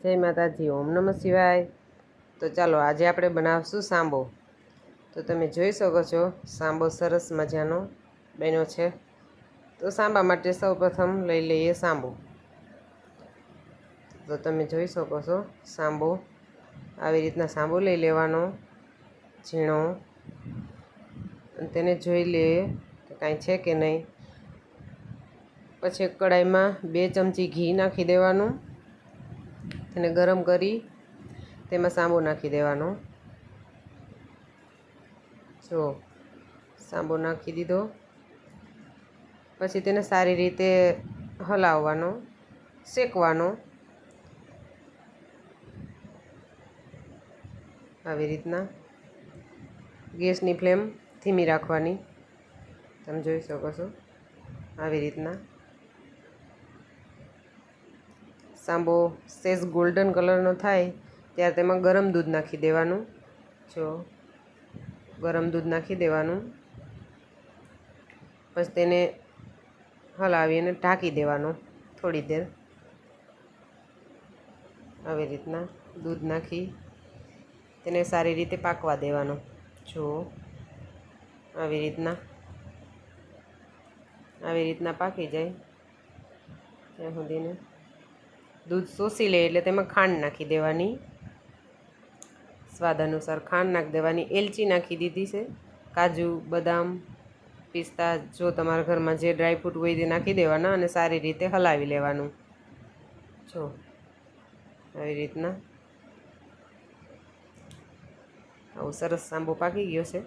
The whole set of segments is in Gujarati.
જય માતાજી, ઓમ નમઃ શિવાય। તો ચાલો આજે આપણે બનાવશું સાંબો। તો તમે જોઈ શકો છો સાંબો સરસ મજાનો બન્યો છે। તો સાંબા માટે સૌપ્રથમ લઈ લઈએ સાંબો। તો તમે જોઈ શકો છો સાંબો આવી રીતના સાંબો લઈ લેવાનો ઝીણો, તેને જોઈ લઈએ કે કાંઈ છે કે નહીં। પછી કડાઈમાં 2 ચમચી ઘી નાખી દેવાનું, તેને ગરમ કરી તેમાં સાંબો નાખી દેવાનો। જો સાંબો નાખી દીધો પછી તેને સારી રીતે હલાવવાનો, શેકવાનો આવી રીતના। ગેસની ફ્લેમ ધીમી રાખવાની, તમે જોઈ શકો છો આવી રીતના। સાંબો સેજ ગોલ્ડન કલરનો થાય ત્યારે તેમાં ગરમ દૂધ નાખી દેવાનું। જો ગરમ દૂધ નાખી દેવાનું, પછી તેને હલાવી અને ઢાંકી દેવાનું થોડી દેર। આવી રીતના દૂધ નાખી તેને સારી રીતે પાકવા દેવાનું। જો આવી રીતના પાકી જાય ત્યાં સુધીને દૂધ શોષી લે એટલે તેમાં ખાંડ નાખી દેવાની, સ્વાદ અનુસાર ખાંડ નાખી દેવાની। એલચી નાખી દીધી છે, કાજુ, બદામ, પિસ્તા, જો તમારા ઘરમાં જે ડ્રાયફ્રૂટ હોય તે નાખી દેવાના અને સારી રીતે હલાવી લેવાનું। જો આવી રીતના આવું સરસ સાંબો પાકી ગયો છે।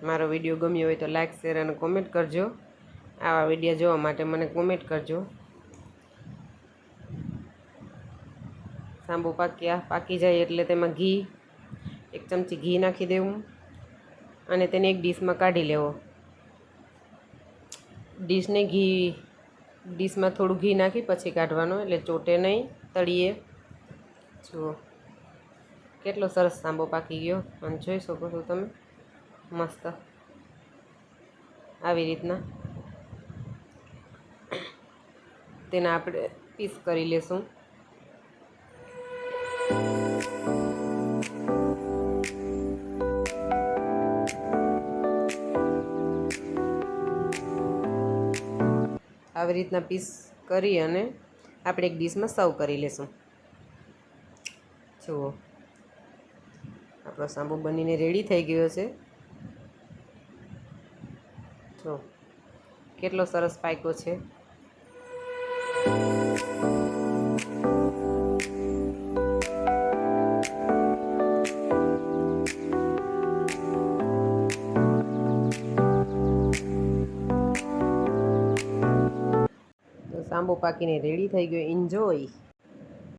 મારો વિડીયો ગમ્યો હોય તો લાઈક, શેર અને કોમેન્ટ કરજો। આવા વિડીયો જોવા માટે મને કોમેન્ટ કરજો। સાંબો પાકી જાય એટલે તેમાં 1 ચમચી ઘી નાખી દેવું અને તેને એક ડીશમાં કાઢી લેવો। ડીશમાં થોડું ઘી નાખી પછી કાઢવાનું, એટલે ચોટે નહીં તળીએ। જુઓ કેટલો સરસ સાંબો પાકી ગયો અને જોઈ શકો છો તમે મસ્ત આવી રીતના તેના આપણે પીસ કરી લેશું। આવી રીતના પીસ કરી અને આપણે એક ડીશમાં સર્વ કરી લેશું। જુઓ આપણો સાંબો બનીને રેડી થઈ ગયો છે। જો કેટલો સરસ પાક્યો છે। સાંબો પાકીને રેડી થઈ ગયો, એન્જોય।